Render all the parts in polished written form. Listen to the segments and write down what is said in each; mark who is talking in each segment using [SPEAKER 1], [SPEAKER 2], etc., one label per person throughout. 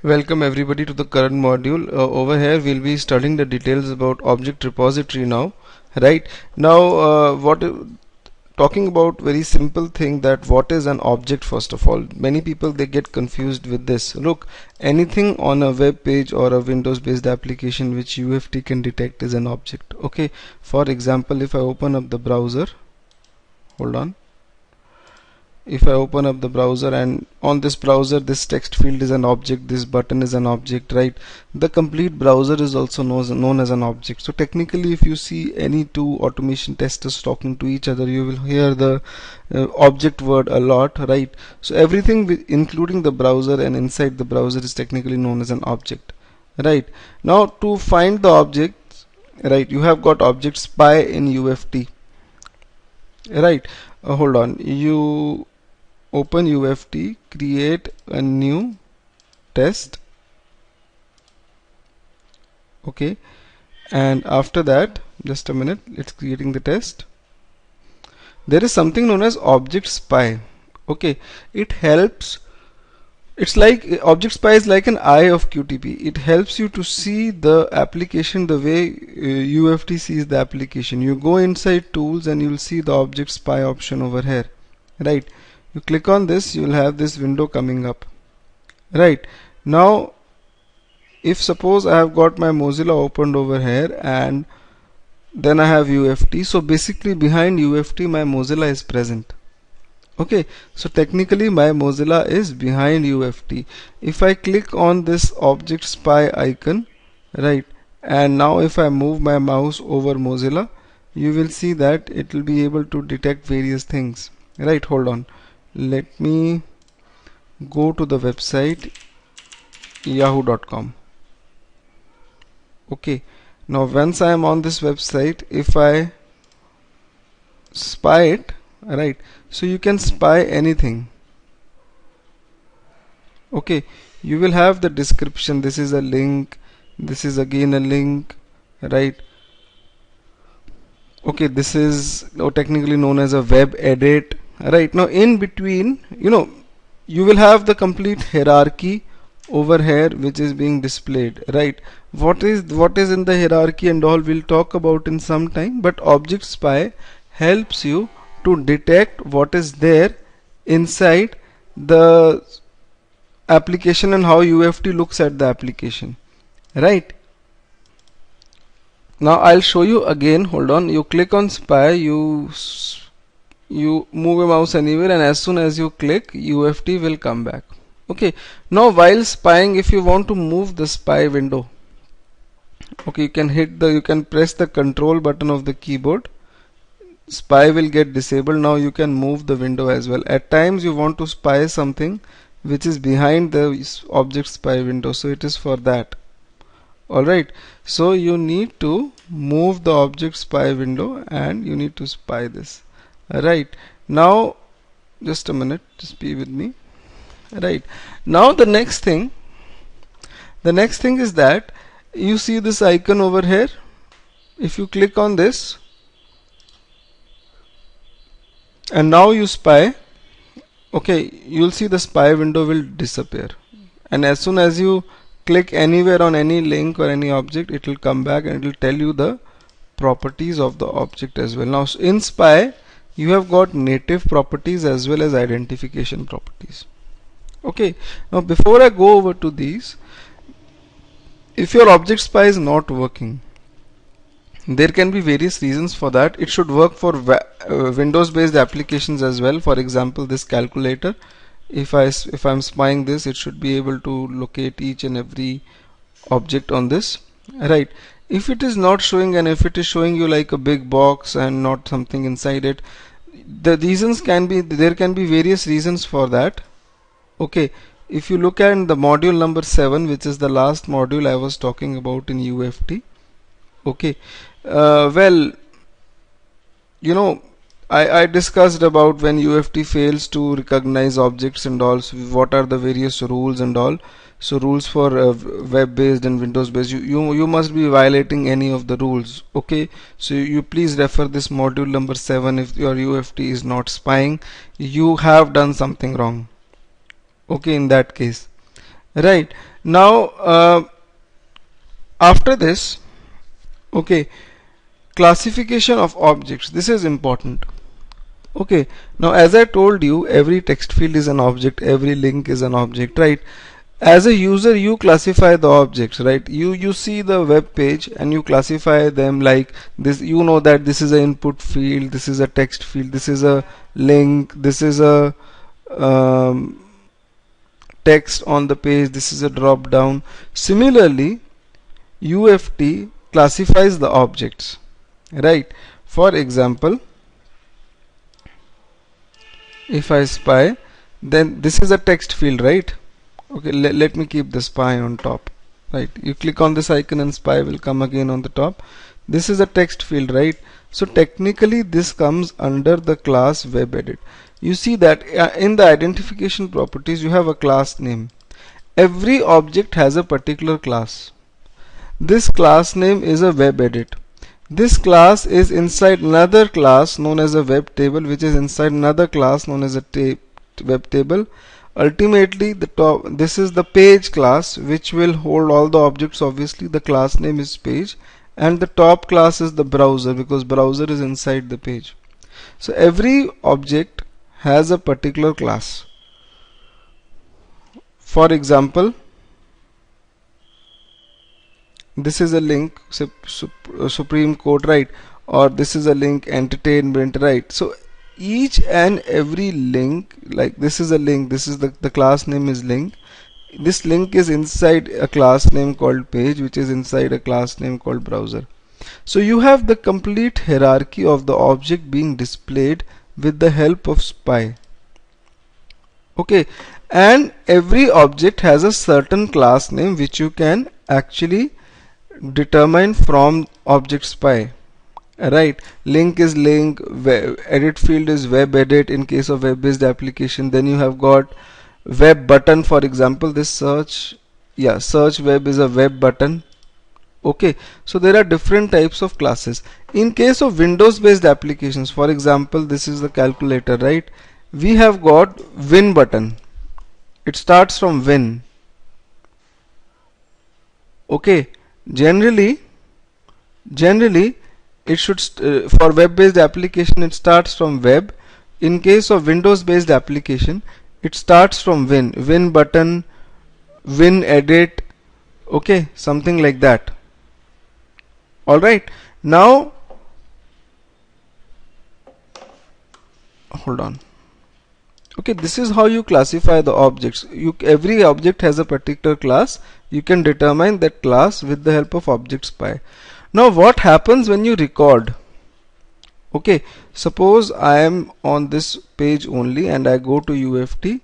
[SPEAKER 1] Welcome everybody to the current module. Over here we'll be studying the details about object repository now. Right now, talking about very simple thing, that what is an object. First of all, many people they get confused with this. Look, anything on a web page or a Windows based application which UFT can detect is an object. Okay, for example, if I open up the browser, hold on. If I open up the browser, and on this browser this text field is an object, this button is an object, right? The complete browser is also known as an object. So technically, if you see any two automation testers talking to each other, you will hear the object word a lot, right? So everything including the browser and inside the browser is technically known as an object, right? Now to find the objects, right, you have got object spy in UFT, right? Hold on, you open UFT, create a new test, okay, and after that, just a minute, it's creating the test. There is something known as object spy. Okay, it helps. It's like object spy is like an eye of QTP. It helps you to see the application the way UFT sees the application. You go inside tools and you'll see the object spy option over here, right? You click on this, you will have this window coming up, right? Now if suppose I have got my Mozilla opened over here and then I have UFT, so basically behind UFT my Mozilla is present. Okay, so technically my Mozilla is behind UFT. If I click on this object spy icon, right, and now if I move my mouse over Mozilla, you will see that it will be able to detect various things, right? Hold on, let me go to the website yahoo.com. okay, now once I am on this website, if I spy it, right, so you can spy anything. Okay, you will have the description, this is a link, this is again a link, right? Okay, this is technically known as a web edit, right? Now in between, you will have the complete hierarchy over here which is being displayed, right? What is in the hierarchy and all we'll talk about in some time, but object spy helps you to detect what is there inside the application and how UFT looks at the application, right? Now I'll show you again. Hold on, you click on spy, you move your mouse anywhere, and as soon as you click, UFT will come back. Okay, now while spying, if you want to move the spy window, okay, you can press the control button of the keyboard. Spy will get disabled. Now you can move the window as well. At times you want to spy something which is behind the object spy window, so it is for that. Alright, so you need to move the object spy window and you need to spy this. Alright, now just a minute, just be with me. Right, now the next thing is that you see this icon over here. If you click on this and now you spy, okay, you'll see the spy window will disappear, and as soon as you click anywhere on any link or any object, it will come back and it will tell you the properties of the object as well. Now in spy you have got native properties as well as identification properties. Okay, now before I go over to these, if your object spy is not working, there can be various reasons for that. It should work for Windows based applications as well. For example, this calculator, if I'm spying this, it should be able to locate each and every object on this, right? If it is not showing, and if it is showing you like a big box and not something inside it, the reasons can be, there can be various reasons for that. Okay, if you look at the module number 7, which is the last module I was talking about in UFT, okay, well, I discussed about when UFT fails to recognize objects and all, so what are the various rules and all. So rules for web based and Windows based, you must be violating any of the rules. Okay, so you please refer this module number 7. If your UFT is not spying, you have done something wrong. Okay, in that case, right? Now after this, okay, classification of objects, this is important. Okay, now as I told you, every text field is an object, every link is an object, right? As a user, you classify the objects, right? You see the web page and you classify them like this. You know that this is an input field, this is a text field, this is a link, this is a um, text on the page, this is a drop down. Similarly, UFT classifies the objects, right? For example, if I spy, then this is a text field, right? Okay, let me keep the spy on top, right? You click on this icon and spy will come again on the top. This is a text field, right? So technically this comes under the class webEdit. You see that in the identification properties you have a class name. Every object has a particular class. This class name is a webEdit. This class is inside another class known as a web table, which is inside another class known as a web table. Ultimately, this is the page class, which will hold all the objects. Obviously the class name is page, and the top class is the browser, because browser is inside the page. So every object has a particular class. For example, this is a link, Supreme Court, right? Or this is a link, entertainment, right? So each and every link, like this is a link, this is the class name is link. This link is inside a class name called page, which is inside a class name called browser. So you have the complete hierarchy of the object being displayed with the help of spy. Okay, and every object has a certain class name which you can actually determine from object spy. Right, link is link, edit field is web edit in case of web based application. Then you have got web button, for example, this search web is a web button. Okay, so there are different types of classes. In case of Windows based applications, for example, this is the calculator, right? We have got win button. It starts from win. Okay, generally it should for web based application it starts from web. In case of Windows based application, it starts from win button, win edit, okay, something like that. Alright, now hold on. Okay, this is how you classify the objects. Every object has a particular class. You can determine that class with the help of object spy. Now what happens when you record? Okay, suppose I am on this page only and I go to UFT,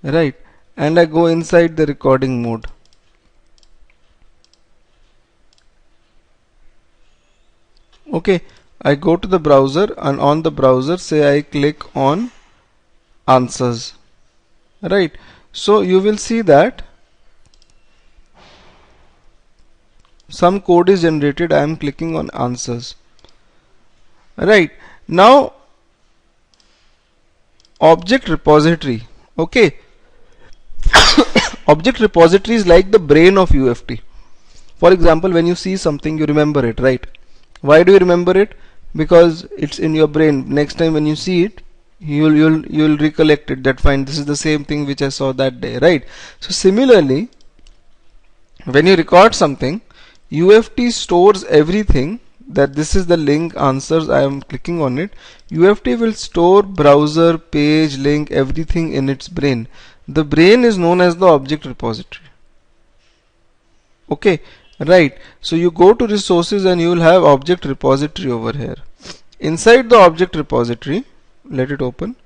[SPEAKER 1] right, and I go inside the recording mode. Okay, I go to the browser, and on the browser, say I click on answers, right? So you will see that some code is generated. I am clicking on answers, right? Now object repository, okay. Object repository is like the brain of UFT. For example, when you see something, you remember it, right? Why do you remember it? Because it's in your brain. Next time when you see it, you'll recollect it, that fine, this is the same thing which I saw that day, right? So similarly, when you record something, UFT stores everything, that this is the link answers, I am clicking on it. UFT will store browser, page, link, everything in its brain. The brain is known as the object repository. Okay, right. So you go to resources and you will have object repository over here. Inside the object repository, let it open.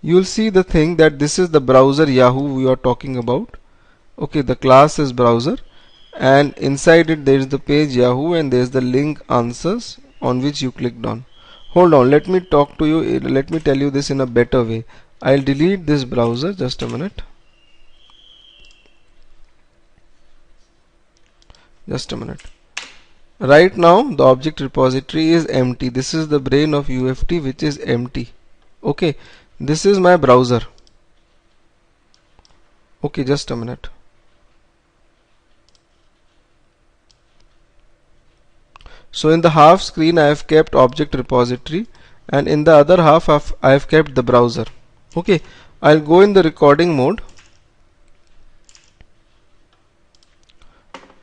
[SPEAKER 1] You will see the thing that this is the browser Yahoo we are talking about. Okay, the class is browser, and inside it there is the page Yahoo, and there is the link answers on which you clicked on. Hold on, let me talk to you, let me tell you this in a better way. I'll delete this browser, just a minute. Just a minute. Right now the object repository is empty. This is the brain of UFT, which is empty. Okay, this is my browser. Okay, just a minute. So in the half screen I have kept object repository, and in the other half I have kept the browser. Okay, I'll go in the recording mode.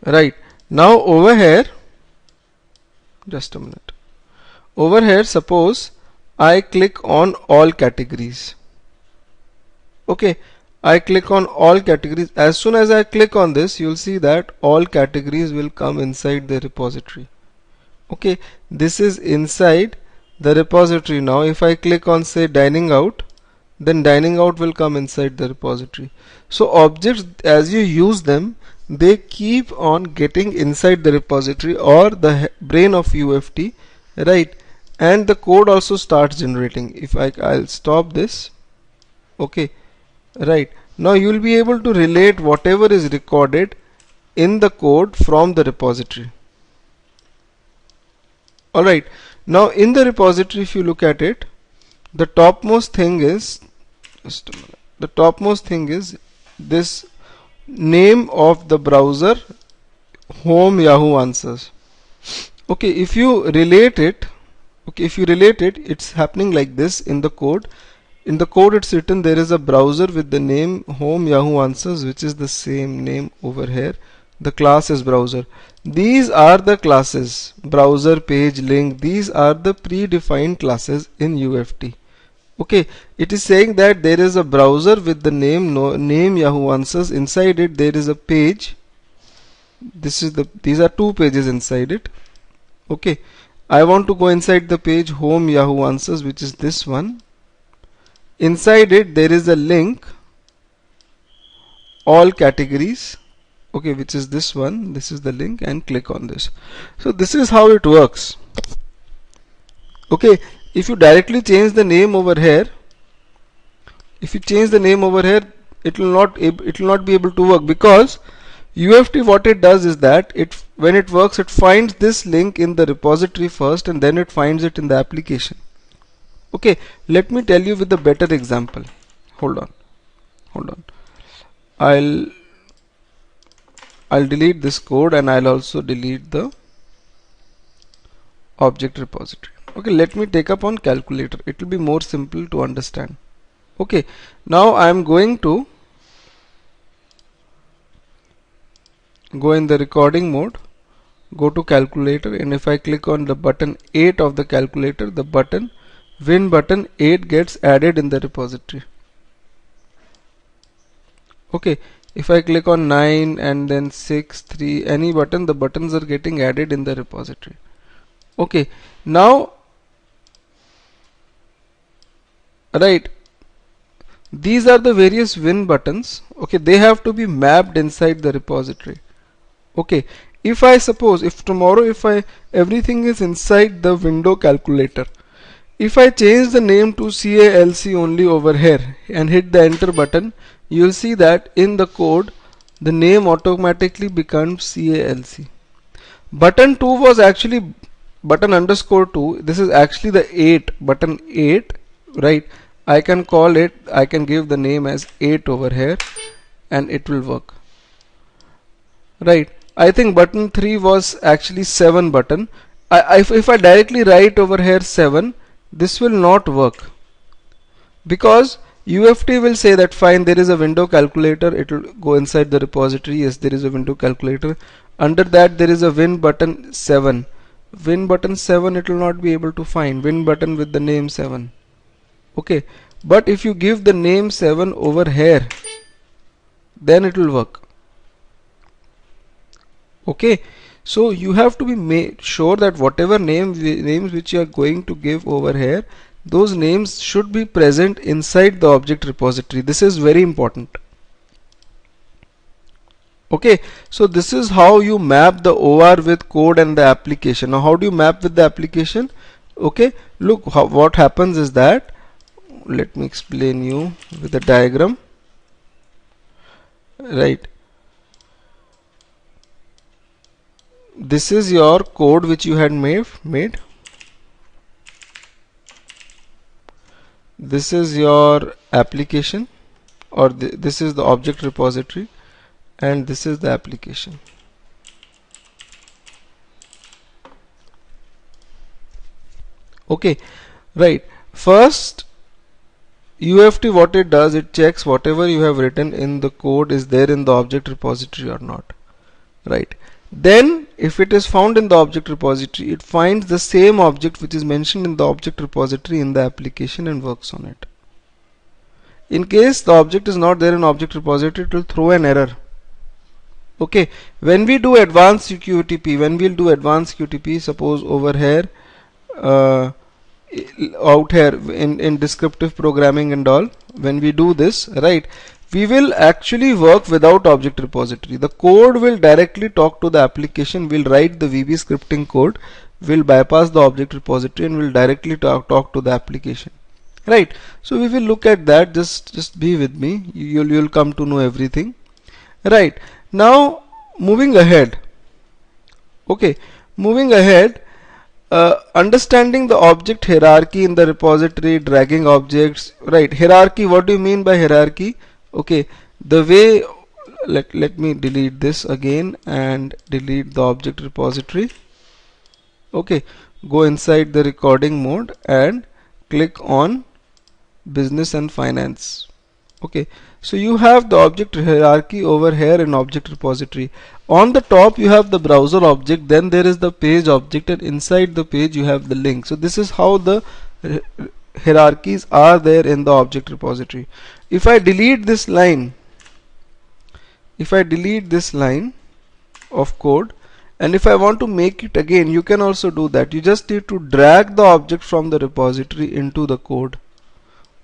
[SPEAKER 1] Right, now over here, just a minute, over here suppose I click on all categories. Okay, I click on all categories. As soon as I click on this, you'll see that all categories will come inside the repository. Okay, this is inside the repository. Now if I click on say dining out, then dining out will come inside the repository. So objects, as you use them, they keep on getting inside the repository or the brain of UFT, right? And the code also starts generating. If I'll stop this. Okay, right, now you will be able to relate whatever is recorded in the code from the repository. Alright, now in the repository, if you look at it, the topmost thing is, just a minute, the topmost thing is this name of the browser, home Yahoo Answers. Okay, if you relate it, it's happening like this in the code. In the code it's written there is a browser with the name home Yahoo Answers, which is the same name over here. The class is browser. These are the classes, browser, page, link. These are the predefined classes in UFT. Okay, it is saying that there is a browser with the name Yahoo Answers. Inside it there is a page. These are two pages inside it. Okay, I want to go inside the page home Yahoo Answers, which is this one. Inside it there is a link, all categories. Okay, which is this one. This is the link, and click on this. So this is how it works. Okay, if you directly change the name over here, it will not be able to work, because UFT, what it does is that when it works, it finds this link in the repository first, and then it finds it in the application. Okay, let me tell you with a better example. Hold on. I'll delete this code, and I'll also delete the object repository. Okay, let me take up on calculator. It will be more simple to understand. Okay, now I'm going to go in the recording mode, go to calculator, and if I click on the button 8 of the calculator, the Win button 8 gets added in the repository. Okay, if I click on 9 and then 6, 3, any button, the buttons are getting added in the repository. Okay, now, right, these are the various Win buttons. Okay, they have to be mapped inside the repository. Okay, if tomorrow everything is inside the window calculator, if I change the name to CALC only over here and hit the enter button, you will see that in the code the name automatically becomes CALC. Button 2 was actually button underscore 2. This is actually the button 8, right? I can give the name as 8 over here, and it will work, right? I think button 3 was actually 7 button. If I directly write over here 7, this will not work, because UFT will say that fine, there is a window calculator, it will go inside the repository. Yes, there is a window calculator. Under that there is a Win button 7. Win button 7 it will not be able to find. Win button with the name 7. Okay, but if you give the name 7 over here, then it will work. Okay, so you have to be sure that whatever names which you are going to give over here, those names should be present inside the object repository. This is very important. Okay, so this is how you map the OR with code and the application. Now how do you map with the application? Okay, look, what happens is that, let me explain you with a diagram. Right, this is your code which you had made. This is your application, or this is the object repository, and this is the application. Okay, right. First, UFT, what it does, it checks whatever you have written in the code is there in the object repository or not, right? Then if it is found in the object repository, it finds the same object which is mentioned in the object repository in the application and works on it. In case the object is not there in object repository, it will throw an error. Okay, when we do advanced QTP, suppose over here, out here in descriptive programming and all, when we do this, right, we will actually work without object repository. The code will directly talk to the application. We'll write the VB scripting code, will bypass the object repository and will directly talk to the application, right? So we will look at that. Just be with me, you'll come to know everything, right? Now moving ahead, okay, understanding the object hierarchy in the repository, dragging objects, right? Hierarchy, what do you mean by hierarchy? Okay, the way, let me delete this again and delete the object repository. Okay, go inside the recording mode and click on business and finance. Okay, so you have the object hierarchy over here in object repository. On the top you have the browser object, then there is the page object, and inside the page you have the link. So this is how the hierarchies are there in the object repository. If I delete this line, of code, and if I want to make it again, you can also do that. You just need to drag the object from the repository into the code.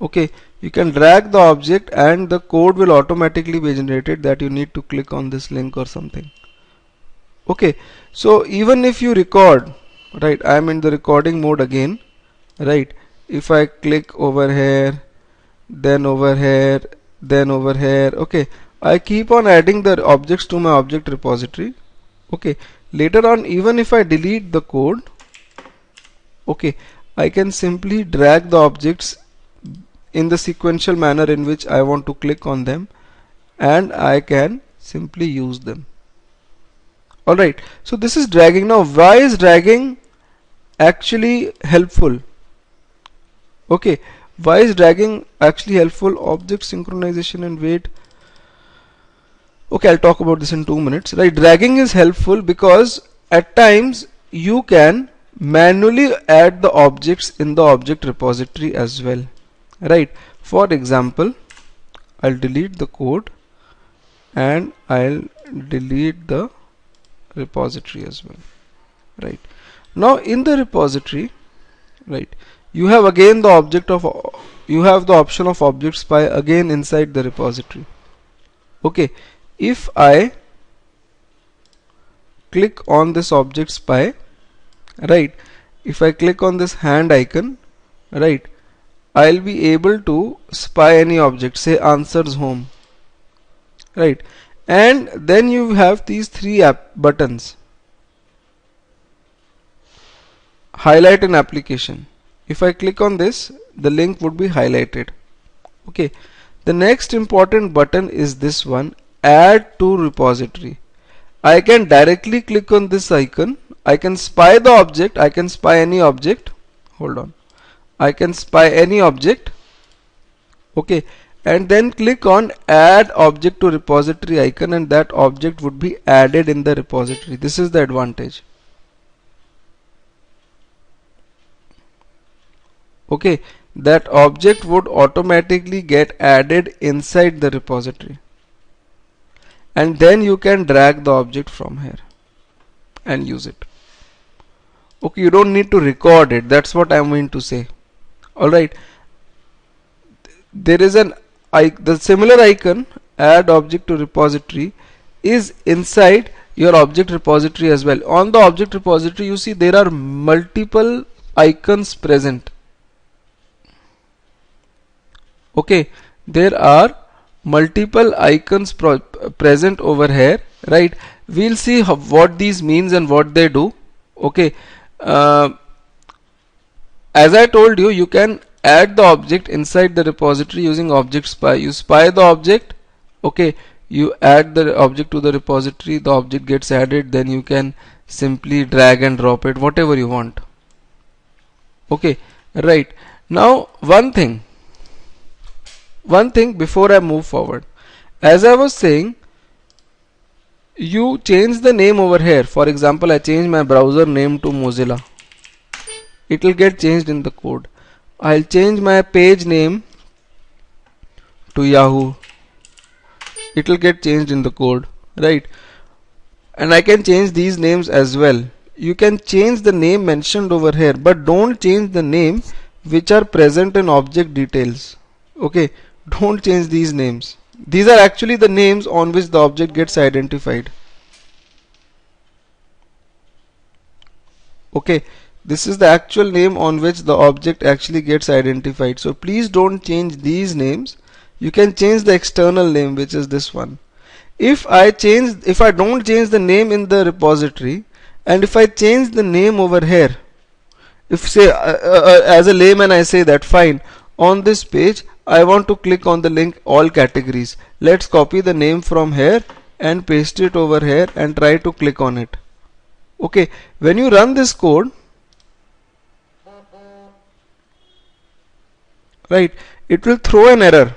[SPEAKER 1] Okay, you can drag the object and the code will automatically be generated, that you need to click on this link or something. Okay, so even if you record, right, I am in the recording mode again, right, if I click over here, then over here, then over here, okay, I keep on adding the objects to my object repository. Okay, later on, even if I delete the code, okay, I can simply drag the objects in the sequential manner in which I want to click on them, and I can simply use them. Alright, so this is dragging. Now why is dragging actually helpful? Okay, why is dragging actually helpful? Object synchronization and wait. Okay, I'll talk about this in 2 minutes. Right, dragging is helpful because at times you can manually add the objects in the object repository as well. Right, for example, I'll delete the code and I'll delete the repository as well. Right, now in the repository, right, you have again the option of object spy again inside the repository. Okay, if I click on this object spy, right, if I click on this hand icon, right, I'll be able to spy any object, say answers home, right, and then you have these three buttons: highlight an application. If I click on this, the link would be highlighted. Okay, the next important button is this one, add to repository. I can directly click on this icon. I can spy the object. I can spy any object. Hold on. I can spy any object. Okay, and then click on add object to repository icon, and that object would be added in the repository. This is the advantage. Okay, that object would automatically get added inside the repository, and then you can drag the object from here and use it. Okay, you don't need to record it. That's what I'm going to say. Alright, there is the similar icon, add object to repository, is inside your object repository as well. On the object repository, you see there are multiple icons present. Okay, there are multiple icons present over here, right? We'll see what these means and what they do. Okay, as I told you, you can add the object inside the repository using object spy. You spy the object, okay, you add the object to the repository, the object gets added, then you can simply drag and drop it, whatever you want. Okay, right. Now one thing before I move forward, as I was saying, you change the name over here. For example, I change my browser name to Mozilla, it will get changed in the code. I'll change my page name to Yahoo, it will get changed in the code, right? And I can change these names as well. You can change the name mentioned over here, but don't change the name which are present in object details. Okay, don't change these names. These are actually the names on which the object gets identified. Okay, this is the actual name on which the object actually gets identified. So please don't change these names. You can change the external name, which is this one. If I don't change the name in the repository, and if I change the name over here, if say as a layman I say that fine, on this page I want to click on the link all categories. Let's copy the name from here and paste it over here and try to click on it. Okay, when you run this code, right, it will throw an error.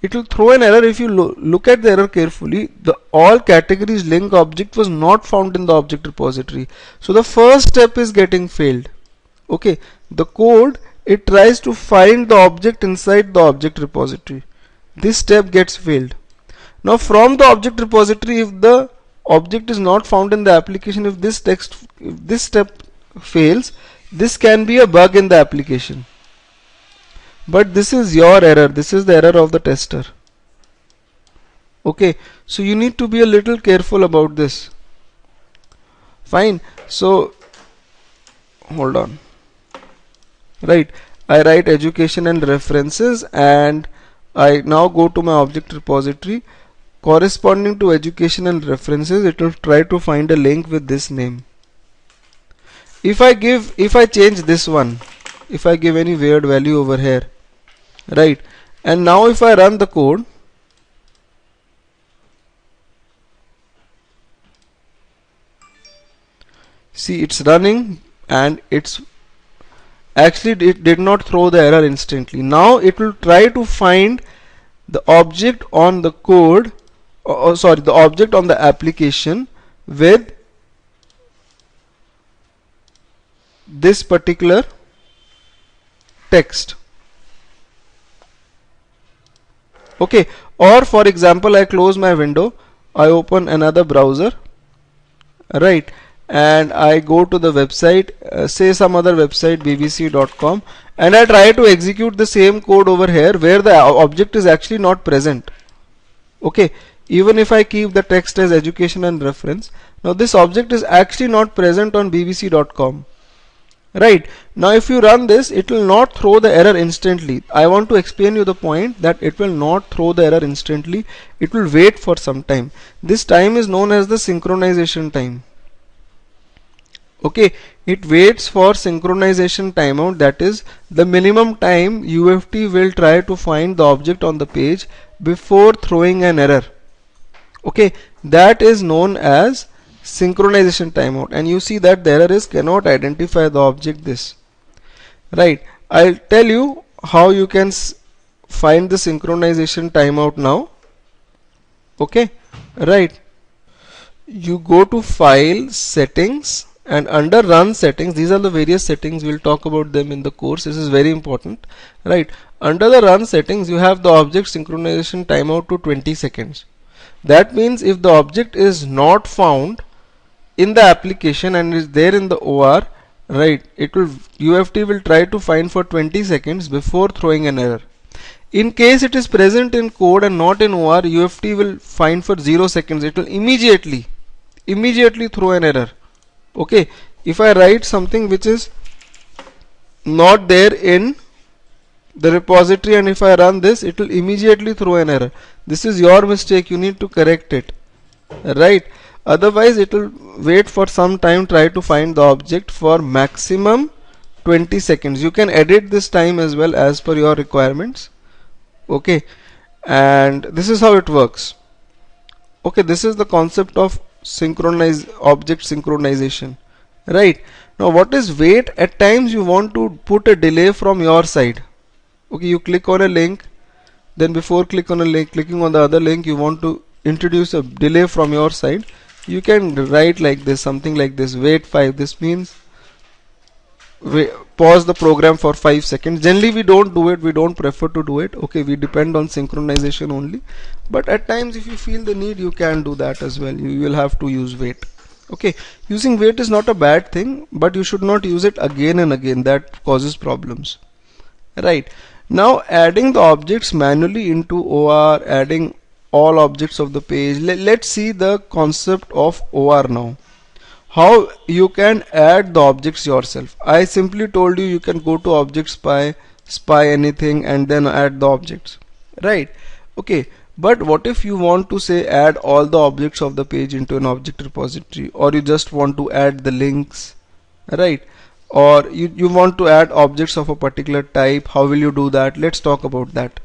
[SPEAKER 1] It will throw an error if you look at the error carefully. The all categories link object was not found in the object repository. So the first step is getting failed. Okay, the code, it tries to find the object inside the object repository. This step gets failed. Now from the object repository, if the object is not found in the application, if this step fails, this can be a bug in the application. But this is your error, this is the error of the tester. Okay, so you need to be a little careful about this. Fine, so hold on. Right, I write education and references, and I now go to my object repository. Corresponding to education and references, it will try to find a link with this name. If I change this one, if I give any weird value over here, right, and now if I run the code, see, it's running, and it did not throw the error instantly. Now it will try to find the object on the code, the object on the application with this particular text. Okay, or for example, I close my window, I open another browser, right, and I go to the website, say some other website, bbc.com, and I try to execute the same code over here where the object is actually not present. Okay, even if I keep the text as education and reference, now this object is actually not present on bbc.com. Right, now if you run this, it will not throw the error instantly. I want to explain you the point that it will not throw the error instantly. It will wait for some time. This time is known as the synchronization time. Okay, it waits for synchronization timeout, that is the minimum time UFT will try to find the object on the page before throwing an error. Okay, that is known as synchronization timeout, and you see that the error is cannot identify the object this. Right, I'll tell you how you can find the synchronization timeout now. Okay, right, you go to file, settings, and under run settings, these are the various settings, we'll talk about them in the course, this is very important. Right, under the run settings you have the object synchronization timeout to 20 seconds. That means if the object is not found in the application and is there in the OR, right, UFT will try to find for 20 seconds before throwing an error. In case it is present in code and not in OR, UFT will find for 0 seconds. It will immediately throw an error. Okay, if I write something which is not there in the repository and if I run this, it will immediately throw an error. This is your mistake, you need to correct it. Right, otherwise it will wait for some time, try to find the object for maximum 20 seconds. You can edit this time as well as per your requirements. Okay, and this is how it works. Okay, this is the concept of object synchronization. right? Now what is wait? At times you want to put a delay from your side. Okay, you click on a link, then before clicking on the other link, you want to introduce a delay from your side. You can write like this, something like this, wait 5. This means pause the program for 5 seconds. Generally we don't do it, we don't prefer to do it. Okay, we depend on synchronization only, but at times if you feel the need, you can do that as well. You will have to use wait. Okay, using wait is not a bad thing, but you should not use it again and again. That causes problems, right? Now adding the objects manually into OR, adding all objects of the page. Let's see the concept of OR now. How you can add the objects yourself. I simply told you can go to object spy anything and then add the objects, right? Okay, but what if you want to say add all the objects of the page into an object repository, or you just want to add the links, right? Or you want to add objects of a particular type. How will you do that? Let's talk about that.